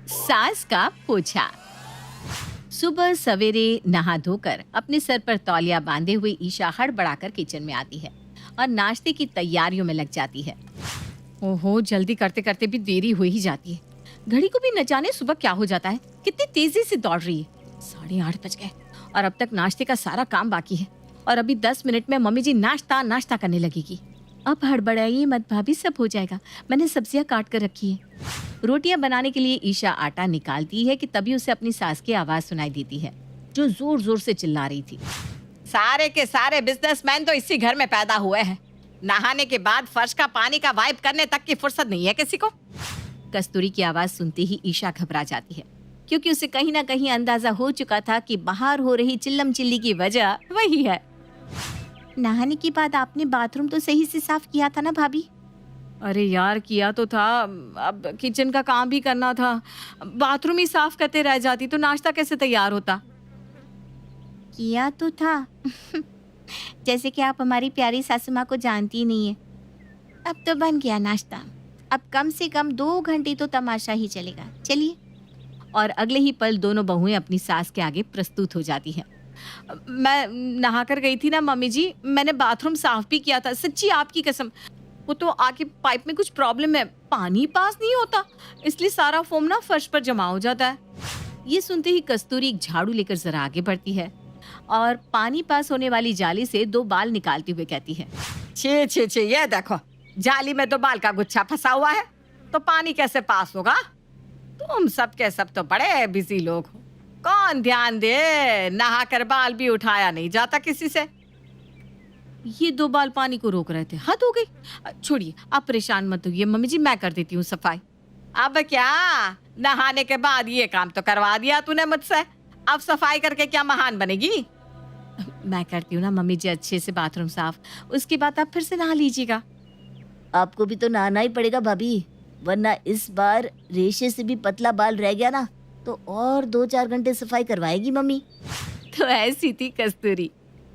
सास का पोछा। सुबह सवेरे नहा धोकर अपने सर पर तौलिया बांधे हुए ईशा हड़बड़ाकर किचन में आती है और नाश्ते की तैयारियों में लग जाती है। ओहो, जल्दी करते करते भी देरी हो ही जाती है। घड़ी को भी न जाने सुबह क्या हो जाता है, कितनी तेजी से दौड़ रही है। 8:30 बज गए और अब तक नाश्ते का सारा काम बाकी है और अभी 10 मिनट में मम्मी जी नाश्ता नाश्ता करने लगेगी। अब हड़बड़ाइए मत भाभी, सब हो जाएगा। मैंने सब्जियां काट कर रखी है। रोटियां बनाने के लिए ईशा आटा निकालती है कि तभी उसे अपनी सास की आवाज सुनाई देती है, जो जोर जोर से चिल्ला रही थी। सारे के सारे बिजनेसमैन तो इसी घर में पैदा हुए हैं। नहाने के बाद फर्श का पानी का वाइप करने तक की फुर्सत नहीं है किसी को। कस्तूरी की आवाज सुनते ही ईशा घबरा जाती है, क्योंकि उसे कहीं ना कहीं अंदाजा हो चुका था कि बाहर हो रही चिल्लम चिल्ली की वजह वही है। नहाने के बाद आपने बाथरूम तो सही से साफ किया था ना भाभी? अरे यार, किया तो था, अब किचन का काम भी करना था। बाथरूम ही साफ करते रह जाती तो नाश्ता कैसे तैयार होता? किया तो था जैसे कि आप हमारी प्यारी सासू माँ को जानती ही नहीं है। अब तो बन गया नाश्ता, अब कम से कम 2 घंटे तो तमाशा ही चलेगा। चलिए। और अगले ही पल दोनों बहुएं अपनी सास के आगे प्रस्तुत हो जाती हैं। मैं नहा कर गई थी ना मम्मी जी, मैंने बाथरूम साफ भी किया था, सच्ची आपकी कसम। वो तो आके पाइप में कुछ प्रॉब्लम है, पानी पास नहीं होता, इसलिए सारा फोम ना फर्श पर जमा हो जाता है। ये सुनते ही कस्तूरी एक झाड़ू लेकर जरा आगे बढ़ती है और पानी पास होने वाली जाली से 2 बाल निकालते हुए कहती है, छे छे छे, ये देखो, जाली में 2 बाल का गुच्छा फंसा हुआ है, तो पानी कैसे पास होगा? तुम सब के सब तो बड़े बिजी लोग हो, कौन ध्यान दे, नहा कर बाल भी उठाया नहीं जाता किसी से। ये 2 बाल पानी को रोक रहे थे, हद हो गई। छोड़िए, आप परेशान मत होइए मम्मी जी, मैं कर देती हूँ सफाई। अब क्या, नहाने के बाद ये काम तो करवा दिया तूने मुझसे, अब सफाई करके क्या महान बनेगी? मैं करती हूँ ना मम्मी जी अच्छे से बाथरूम साफ, उसके बाद आप फिर से नहा लीजिएगा। आपको भी तो नहाना ही पड़ेगा भाभी, वरना इस बार रेशे से भी पतला बाल रह गया ना तो और 2-4 घंटे सफाई करवाएगी मम्मी। तो ऐसी थी कस्तूरी।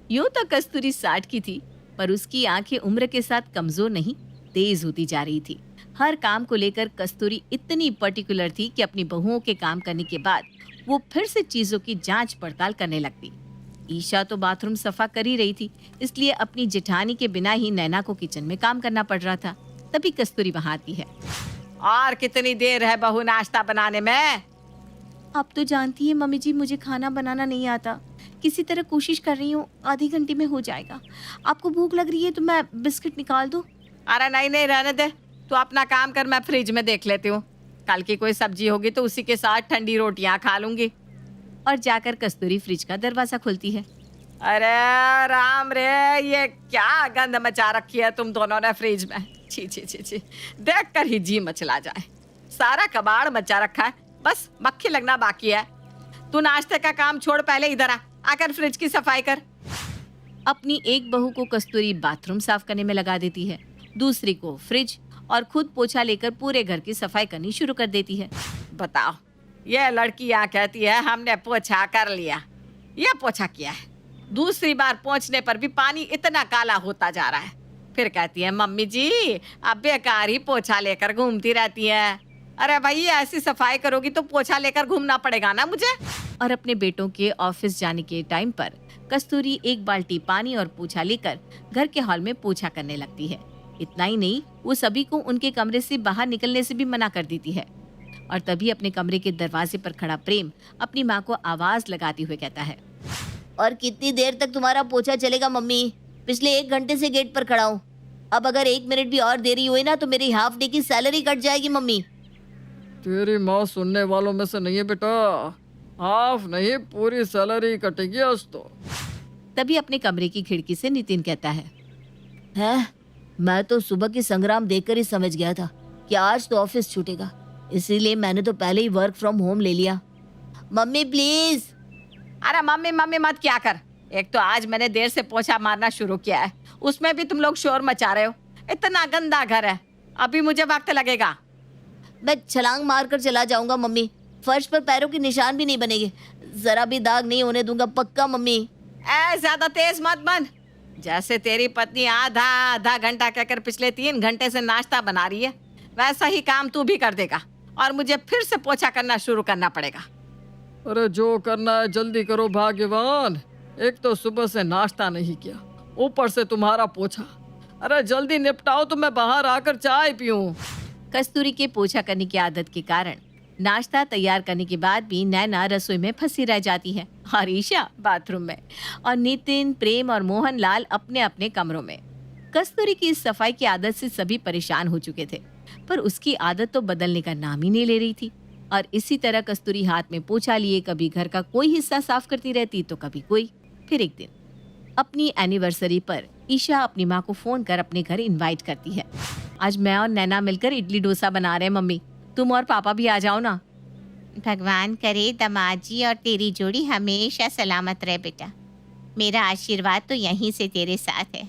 यूं तो कस्तूरी 60 की थी, पर उसकी आंखें उम्र के साथ कमजोर नहीं, तेज होती जा रही थी। हर काम को लेकर कस्तूरी इतनी पर्टिकुलर थी कि अपनी बहुओं के काम करने के बाद वो फिर से चीजों की जांच पड़ताल करने लगती। ईशा तो बाथरूम सफा कर ही रही थी, इसलिए अपनी जेठानी के बिना ही नैना को किचन में काम करना पड़ रहा था। तभी कस्तूरी वहां आती है। और कितनी देर है बहू नाश्ता बनाने में? आप तो जानती है मम्मी जी, मुझे खाना बनाना नहीं आता, किसी तरह कोशिश कर रही हूँ, आधे घंटे में हो जाएगा। आपको भूख लग रही है तो मैं बिस्किट निकाल दूँ? अरे नहीं नहीं, रहने दे, तू अपना काम कर, मैं फ्रिज में देख लेती हूँ। कल की कोई सब्जी होगी तो उसी के साथ ठंडी रोटियां खा लूंगी। और जाकर कस्तूरी फ्रिज का दरवाजा खोलती है। अरे राम रे, ये क्या गंद मचा रखी है तुम दोनों ने फ्रिज में, छी छी छी छी, देख कर ही जी मचला जाए। सारा कबाड़ मचा रखा है, बस मक्खी लगना बाकी है। तू नाश्ते का काम छोड़, पहले इधर आकर फ्रिज की सफाई कर। अपनी एक बहू को कस्तूरी बाथरूम साफ करने में लगा देती है, दूसरी को फ्रिज, और खुद पोछा लेकर पूरे घर की सफाई करनी शुरू कर देती है। बताओ, ये लड़की यहाँ कहती है हमने पोछा कर लिया, ये पोछा किया है, दूसरी बार पोंछने पर भी पानी इतना काला होता जा रहा है। फिर कहती है मम्मी जी अब बेकार ही पोछा लेकर घूमती रहती है। अरे भाई, ऐसी सफाई करोगी तो पोछा लेकर घूमना पड़ेगा ना मुझे। और अपने बेटों के ऑफिस जाने के टाइम पर कस्तूरी एक बाल्टी पानी और पोछा लेकर घर के हॉल में पोछा करने लगती है। इतना ही नहीं, वो सभी को उनके कमरे से बाहर निकलने से भी मना कर देती है। और तभी अपने कमरे के दरवाजे पर खड़ा प्रेम अपनी माँ को आवाज लगाते हुए कहता है, और कितनी देर तक तुम्हारा पोछा चलेगा मम्मी? पिछले 1 घंटे से गेट पर खड़ा हूँ, अब अगर 1 मिनट भी और देरी हुई ना तो मेरी हाफ डे की सैलरी कट जाएगी मम्मी। तेरी माँ सुनने वालों में से नहीं है बेटा, हाफ नहीं पूरी सैलरी कटेगी आज तो। तभी अपने कमरे की खिड़की से नितिन कहता है, हैं? मैं तो सुबह की संग्राम देखकर ही समझ गया था कि आज तो ऑफिस छूटेगा, इसीलिए मैंने तो पहले ही वर्क फ्रॉम होम ले लिया। Mummy please. अरे मम्मी मम्मी मत क्या कर, एक तो आज मैंने देर से पोछा मारना शुरू किया है, उसमें भी तुम लोग शोर मचा रहे हो। इतना गंदा घर है, अभी मुझे वक्त लगेगा। मैं छलांग मारकर चला जाऊंगा मम्मी, फर्श पर पैरों के निशान भी नहीं बनेंगे, जरा भी दाग नहीं होने दूंगा, पक्का मम्मी। ज्यादा तेज मत बन, जैसे तेरी पत्नी आधा आधा घंटा कहकर पिछले 3 घंटे से नाश्ता बना रही है, वैसा ही काम तू भी कर देगा। और मुझे फिर से पोछा करना शुरू करना पड़ेगा। अरे जो करना है जल्दी करो भाग्यवान। एक तो सुबह से नाश्ता नहीं किया, ऊपर से तुम्हारा पोछा। अरे जल्दी निपटाओ तो मैं बाहर आकर चाय पीऊं। कस्तूरी के पोछा करने की आदत के कारण नाश्ता तैयार करने के बाद भी नैना रसोई में फंसी रह जाती है और ईशा बाथरूम में, और नितिन, प्रेम और मोहनलाल अपने अपने कमरों में। कस्तूरी की इस सफाई की आदत से सभी परेशान हो चुके थे, पर उसकी आदत तो बदलने का नाम ही नहीं ले रही थी। और इसी तरह कस्तूरी हाथ में पोछा लिए कभी घर का कोई हिस्सा साफ करती रहती तो कभी कोई। फिर एक दिन अपनी एनिवर्सरी पर ईशा अपनी माँ को फोन कर अपने घर इनवाइट करती है। आज मैं और नैना मिलकर इडली डोसा बना रहे हैं मम्मी, तुम और पापा भी आ जाओ ना। भगवान करे दामाद जी और तेरी जोड़ी हमेशा सलामत रहे बेटा। मेरा आशीर्वाद तो यहीं से तेरे साथ है,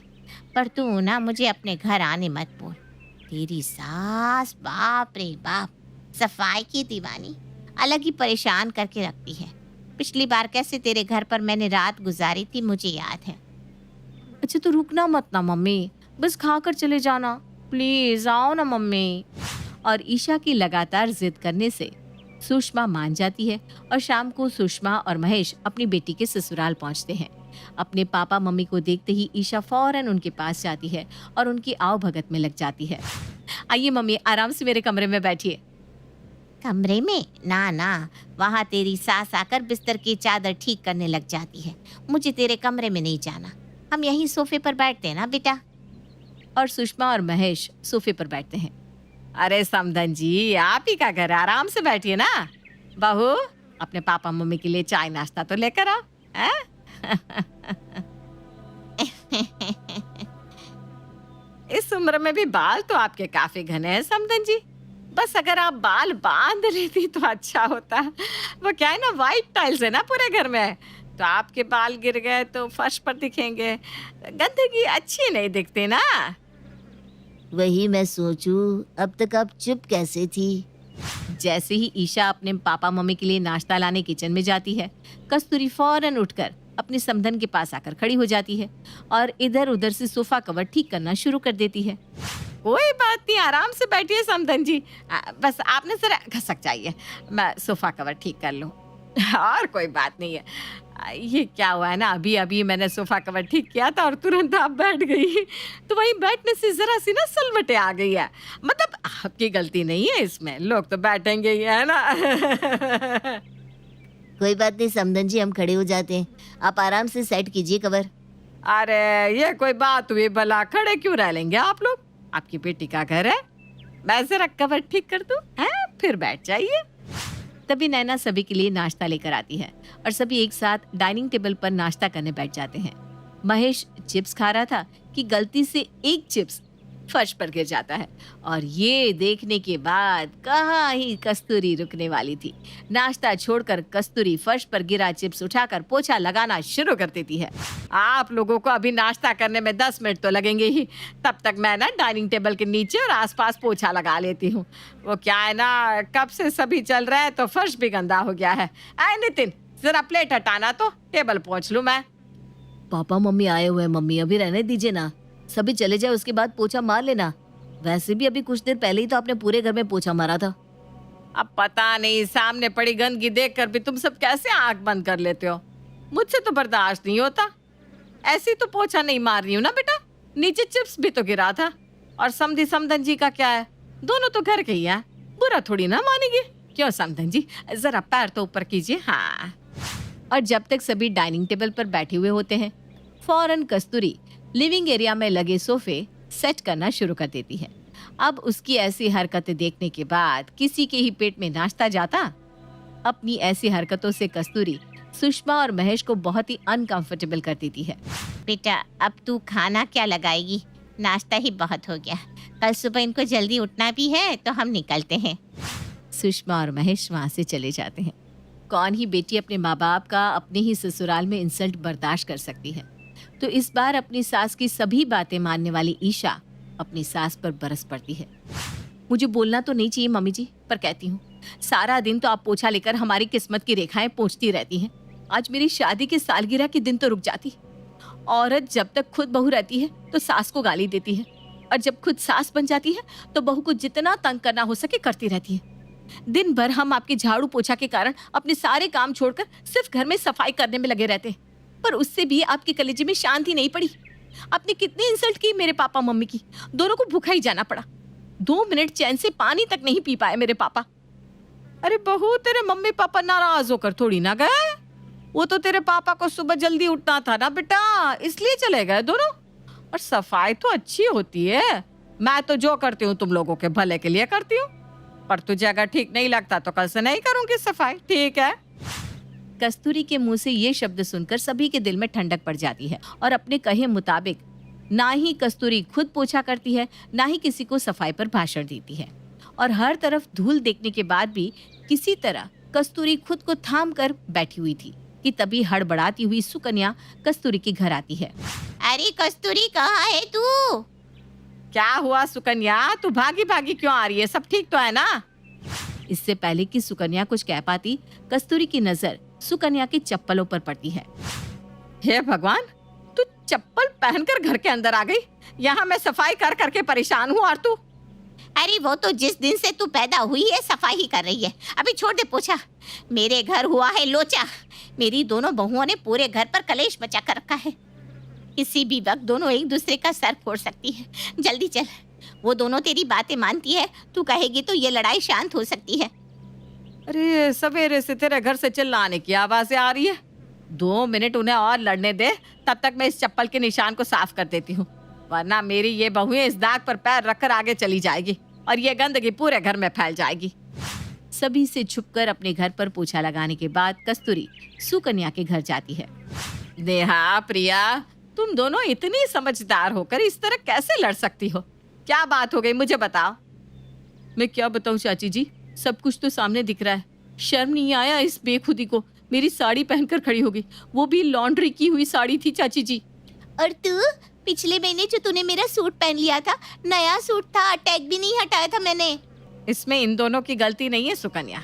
पर तू ना मुझे अपने घर आने मत बोल। तेरी सास बाप रे बाप, सफाई की दीवानी, अलग ही परेशान करके रखती है। पिछली बार कैसे तेरे घर पर मैंने रात गुजारी थी मुझे याद है। अच्छा तो रुकना मत ना मम्मी, बस खाकर चले जाना, प्लीज आओ ना मम्मी। और ईशा की लगातार जिद करने से सुषमा मान जाती है और शाम को सुषमा और महेश अपनी बेटी के ससुराल पहुंचते हैं। अपने पापा मम्मी को देखते ही ईशा फौरन उनके पास जाती है और उनकी आओ भगत में लग जाती है। आइए मम्मी, आराम से मेरे कमरे में बैठिए। कमरे में? ना ना, वहाँ तेरी सास आकर बिस्तर की चादर ठीक करने लग जाती है। मुझे तेरे कमरे में नहीं जाना, हम यहीं सोफे पर बैठते हैं ना बेटा। और सुषमा और महेश सोफे पर बैठते हैं। अरे समधन जी, आप ही का घर, आराम से बैठिए ना। बहू, अपने पापा मम्मी के लिए चाय नाश्ता तो लेकर आओ। इस उम्र में भी बाल तो आपके काफी घने हैं समधन जी। बस अगर आप बाल बांध लेती तो अच्छा होता। वो क्या है ना, व्हाइट टाइल्स है ना पूरे घर में, तो आपके बाल गिर गए तो फर्श पर दिखेंगे, गंदगी अच्छी नहीं दिखती ना। वही मैं सोचूं, अब तक आप चुप कैसे थी? जैसे ही ईशा अपने पापा मम्मी के लिए नाश्ता लाने किचन में जाती है, कस्तूरी फौरन उठकर अपने समधन के पास आकर खड़ी हो जाती है और इधर उधर से सोफा कवर ठीक करना शुरू कर देती है। कोई बात नहीं, आराम से बैठिए समधन जी, बस आपने जरा घसक जाइए, मैं सोफा कवर ठीक कर लूं। और कोई बात नहीं है। ये क्या हुआ है ना, अभी अभी मैंने सोफा कवर ठीक किया था और तुरंत आप बैठ गई, तो वहीं बैठने से जरा सी ना सलवटे आ गई है। मतलब आपकी गलती नहीं है इसमें, लोग तो बैठेंगे ही, है ना। कोई बात नहीं समधन जी, हम खड़े हो जाते हैं, आप आराम से सेट कीजिए कवर। अरे ये कोई बात हुई भला, खड़े क्यों रह लेंगे आप लोग, आपकी बेटी का घर है। मैं जरा कवर ठीक कर दूं, फिर बैठ जाइए। तभी नैना सभी के लिए नाश्ता लेकर आती है और सभी एक साथ डाइनिंग टेबल पर नाश्ता करने बैठ जाते हैं। महेश चिप्स खा रहा था कि गलती से एक चिप्स फर्श पर गिर जाता है और ये देखने के बाद कहाँ ही कस्तूरी रुकने वाली थी। नाश्ता छोड़कर कस्तूरी फर्श पर गिरा चिप्स उठाकर पोछा लगाना शुरू कर देती है। आप लोगों को अभी नाश्ता करने में 10 मिनट तो लगेंगे ही, तब तक मैं ना डाइनिंग टेबल के नीचे और आसपास पोछा लगा लेती हूँ। वो क्या है ना, कब से सभी चल रहे हैं तो फर्श भी गंदा हो गया है। आए नितिन, जरा प्लेट हटाना तो टेबल पोंछ लूं मैं। पापा मम्मी आए हुए हैं मम्मी, अभी रहने दीजिए ना, सभी चले जाए उसके बाद पोछा मार लेना। वैसे भी अभी कुछ देर पहले ही तो आपने पूरे घर में पोछा मारा था। अब पता नहीं सामने पड़ी गंदगी देखकर भी तुम सब कैसे आंख बंद कर लेते हो, मुझसे तो बर्दाश्त नहीं होता। ऐसी तो पोछा नहीं मार रही हूँ ना बेटा, नीचे चिप्स भी तो गिरा था। और समधी समधन जी का क्या है, दोनों तो घर के ही है, बुरा थोड़ी ना मानेंगे। क्यों समधन जी, जरा पैर तो ऊपर कीजिए। हाँ। और जब तक सभी डाइनिंग टेबल पर बैठे हुए होते हैं, फौरन कस्तूरी लिविंग एरिया में लगे सोफे सेट करना शुरू कर देती है। अब उसकी ऐसी हरकतें देखने के बाद किसी के ही पेट में नाश्ता जाता। अपनी ऐसी हरकतों से कस्तूरी सुषमा और महेश को बहुत ही अनकंफर्टेबल कर देती है। बेटा अब तू खाना क्या लगाएगी, नाश्ता ही बहुत हो गया, कल सुबह इनको जल्दी उठना भी है तो हम निकलते हैं। सुषमा और महेश वहाँ से चले जाते हैं। कौन ही बेटी अपने माँ बाप का अपने ही ससुराल में इंसल्ट बर्दाश्त कर सकती है। तो इस बार अपनी सास की सभी बातें मानने वाली ईशा अपनी सास पर बरस पड़ती है। मुझे बोलना तो नहीं चाहिए मम्मी जी, पर कहती हूँ, सारा दिन तो आप पोछा लेकर हमारी किस्मत की रेखाएं पोंछती रहती हैं। आज मेरी शादी की सालगिरह के दिन तो रुक जाती। औरत जब तक खुद बहू रहती है तो सास को गाली देती है, और जब खुद सास बन जाती है तो बहू को जितना तंग करना हो सके करती रहती है। दिन भर हम आपके झाड़ू पोछा के कारण अपने सारे काम छोड़कर सिर्फ घर में सफाई करने में लगे रहते, पर उससे भी आपके कलेजे में शांति नहीं पड़ी। आपने कितनी इंसल्ट की मेरे पापा मम्मी की, दोनों को भूखा ही जाना पड़ा। 2 मिनट चैन से पानी तक नहीं पी पाए मेरे पापा। अरे बहू, तेरे मम्मी पापा नाराज होकर थोड़ी ना गए, वो तो तेरे पापा को सुबह जल्दी उठना था ना बेटा, इसलिए चले गए दोनों। और सफाई तो अच्छी होती है, मैं तो जो करती हूँ तुम लोगों के भले के लिए करती हूँ, पर तुझे अगर ठीक नहीं लगता तो कल से नहीं करूंगी सफाई, ठीक है? कस्तूरी के मुंह से ये शब्द सुनकर सभी के दिल में ठंडक पड़ जाती है और अपने कहे मुताबिक ना ही कस्तूरी खुद पोछा करती है, ना ही किसी को सफाई पर भाषण देती है। और हर तरफ धूल देखने के बाद भी किसी तरह कस्तूरी खुद को थाम कर बैठी हुई थी कि तभी हड़बड़ाती हुई सुकन्या कस्तूरी के घर आती है। अरे कस्तूरी, कहाँ है तू? क्या हुआ सुकन्या, तू भागी भागी क्यों आ रही है? सब ठीक तो है ना? इससे पहले कि सुकन्या कुछ कह पाती, कस्तूरी की नजर सुकन्या की चप्पलों पर पड़ती है। हे भगवान, तू चप्पल पहनकर घर के अंदर आ गई। यहाँ मैं सफाई कर करके परेशान हूँ और तू। अरे वो तो जिस दिन से तू पैदा हुई है सफाई ही कर रही है, अभी छोड़ दे पोछा। मेरे घर हुआ है लोचा। मेरी दोनों बहुओं ने पूरे घर पर कलेश मचा कर रखा है। किसी भी वक्त दोनों एक दूसरे का सर फोड़ सकती है। जल्दी चल, वो दोनों तेरी बातें मानती है, तू कहेगी तो ये लड़ाई शांत हो सकती है। अरे सवेरे से तेरे घर से चिल्लाने की आवाजें आ रही है। 2 मिनट उन्हें और लड़ने दे, तब तक मैं इस चप्पल के निशान को साफ कर देती हूँ, वरना मेरी ये बहुएं इस दाग पर पैर रखकर आगे चली जाएगी और ये गंदगी पूरे घर में फैल जाएगी। सभी से छुपकर अपने घर पर पोछा लगाने के बाद कस्तूरी सुकन्या के घर जाती है। नेहा, प्रिया, तुम दोनों इतनी समझदार होकर इस तरह कैसे लड़ सकती हो? क्या बात हो गई, मुझे बताओ। मैं क्या बताऊं चाची जी, सब कुछ तो सामने दिख रहा है। शर्म नहीं आया इस बेखुदी को? मेरी साड़ी पहनकर खड़ी हो गई, वो भी लॉन्ड्री की हुई साड़ी थी चाची जी। और तू पिछले महीने जो तूने मेरा सूट पहन लिया था, नया सूट था, टैग भी नहीं हटाया था मैंने। इसमें इन दोनों की गलती नहीं है सुकन्या।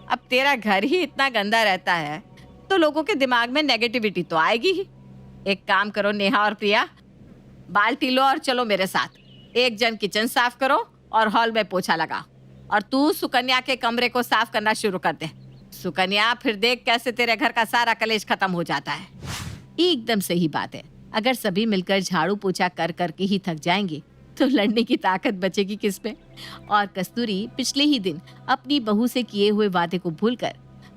अब तेरा घर ही इतना गंदा रहता है तो लोगों के दिमाग में नेगेटिविटी तो आएगी ही। एक काम करो नेहा और प्रिया, बाल्टी लो और चलो मेरे साथ। एक जन किचन साफ करो और हॉल में पोछा लगाओ, और तू सुकन्या के कमरे को साफ करना शुरू कर दे। सुकन्या, फिर देख कैसे तेरे घर का सारा कलेश खत्म हो जाता है। एकदम सही बात है। अगर सभी मिलकर झाड़ू पोछा कर करके ही थक जाएंगे तो लड़ने की ताकत बचेगी किसमें? और कस्तूरी पिछले ही दिन अपनी बहू से किए हुए वादे को भूलकर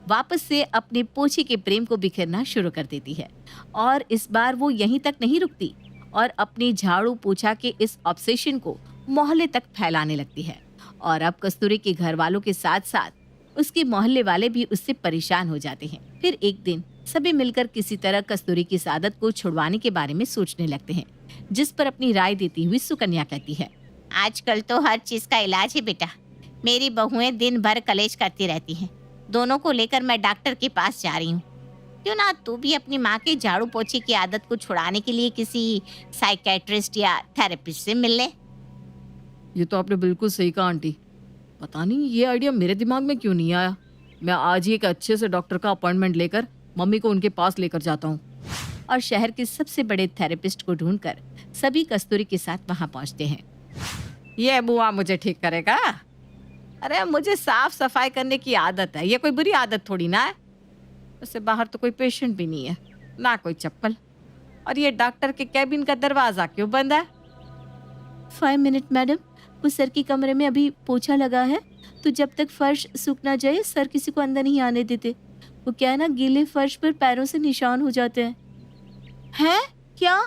वापस से अपने पोछे के प्रेम को बिखेरना शुरू कर देती है। और इस बार वो यहीं तक नहीं रुकती और अपनी झाड़ू पोछा के इस ऑब्सेशन को मोहल्ले तक फैलाने लगती है। और अब कस्तूरी के घर वालों के साथ साथ उसके मोहल्ले वाले भी उससे परेशान हो जाते हैं। फिर एक दिन सभी मिलकर किसी तरह कस्तूरी की इस आदत को छुड़वाने के बारे में सोचने लगते हैं, जिस पर अपनी राय देती हुई सुकन्या कहती है। आजकल तो हर चीज का इलाज है बेटा। मेरी बहुएं दिन भर कलेश करती रहती हैं। दोनों को लेकर मैं डॉक्टर के पास जा रही हूँ। क्यों ना तू भी अपनी माँ के झाड़ू पोछे की आदत को छुड़ाने के लिए किसी साइकेट्रिस्ट या थेरेपिस्ट से मिल ले। ये तो आपने बिल्कुल सही कहा आंटी। पता नहीं ये आइडिया मेरे दिमाग में क्यों नहीं आया। मैं आज ही एक अच्छे से डॉक्टर का अपॉइंटमेंट लेकर मम्मी को उनके पास लेकर जाता हूँ। और शहर के सबसे बड़े थेरेपिस्ट को ढूंढकर सभी कस्तूरी के साथ वहां पहुंचते हैं। ये बुआ मुझे ठीक करेगा? अरे मुझे साफ सफाई करने की आदत है, ये कोई बुरी आदत थोड़ी ना है। उससे बाहर तो कोई पेशेंट भी नहीं है, ना कोई चप्पल, और ये डॉक्टर के कैबिन का दरवाजा क्यों बंद है? 5 मिनट मैडम, उस सर के कमरे में अभी पोछा लगा है, तो जब तक फर्श सूख ना जाए सर किसी को अंदर नहीं आने देते। वो क्या है ना, गीले फर्श पर पैरों से निशान हो जाते हैं। हैं? क्या?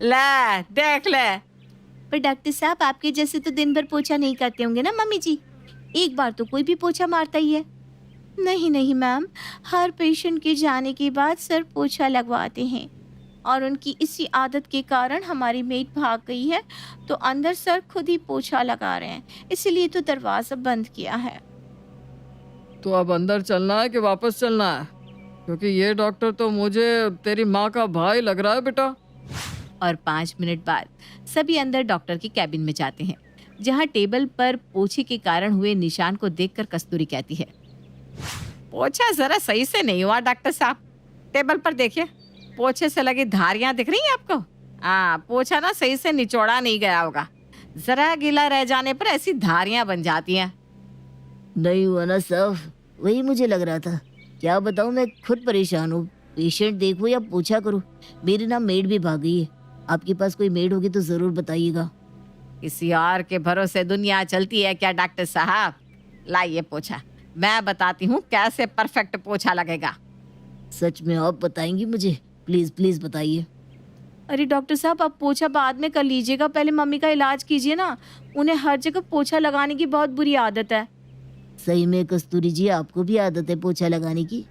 ले देख ले। पर डॉक्टर साहब, आपके जैसे तो दिन भर पोछा नहीं करते होंगे ना मम्मी जी? एक बार तो कोई भी पोछा मारता ही है। नहीं नहीं मैम, हर पेशेंट के जाने के बाद सर पोछा लगवाते हैं, और उनकी इसी आदत के कारण हमारी मेड भाग गई है, तो अंदर सर खुद ही पोछा लगा रहे हैं, इसलिए तो दरवाजा बंद किया है। तो अब अंदर चलना है कि वापस चलना है? क्योंकि ये डॉक्टर तो मुझे तेरी माँ का भाई लग रहा है बेटा। और 5 मिनट बाद सभी अंदर डॉक्टर के कैबिन में जाते हैं, जहां टेबल पर पोछे के कारण हुए निशान को देखकर कस्तूरी कहती है, पोछा जरा सही से नहीं हुआ डॉक्टर साहब। टेबल पर देखिए, पोछे से लगी धारियां दिख रही हैं आपको? हाँ, पोछा ना सही से निचोड़ा नहीं गया होगा, जरा गीला रह जाने पर ऐसी धारियां बन जाती हैं। नहीं हुआ ना साफ, वही मुझे लग रहा था। क्या बताऊं, मैं खुद परेशान हूँ। पेशेंट देखो या पूछा करूँ, मेरी ना मेड भी भाग गई है। आपके पास कोई मेड होगी तो जरूर बताइएगा। किसी और के भरोसे दुनिया चलती है क्या डॉक्टर साहब? लाइए पोछा, मैं बताती हूँ कैसे परफेक्ट पोछा लगेगा। सच में आप बताएंगी मुझे? प्लीज प्लीज बताइए। अरे डॉक्टर साहब, आप पोछा बाद में कर लीजिएगा, पहले मम्मी का इलाज कीजिए ना। उन्हें हर जगह पोछा लगाने की बहुत बुरी आदत है। सही में कस्तूरी जी, आपको भी आदत है पोछा लगाने की?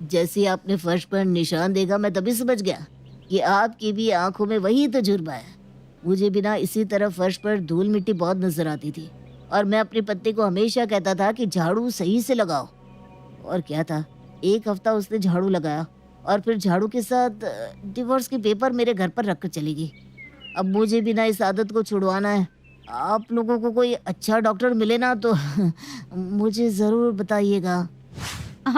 जैसे ही आपने फर्श पर निशान देखा, मैं तभी समझ गया कि आपकी भी आंखों में वही तजुर्बा है। मुझे भी ना इसी तरह फर्श पर धूल मिट्टी बहुत नजर आती थी, और मैं अपने पति को हमेशा कहता था कि झाड़ू सही से लगाओ। और क्या था, एक हफ्ता उसने झाड़ू लगाया और फिर झाड़ू के साथ डिवोर्स के पेपर मेरे घर पर रखकर चली गई। अब मुझे भी ना इस आदत को छुड़वाना है। आप लोगों को कोई अच्छा डॉक्टर मिले ना तो मुझे जरूर बताइएगा।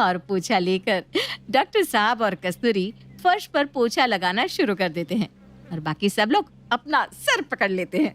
और पोछा लेकर डॉक्टर साहब और कस्तूरी फर्श पर पोछा लगाना शुरू कर देते हैं और बाकी सब लोग अपना सर पकड़ लेते हैं।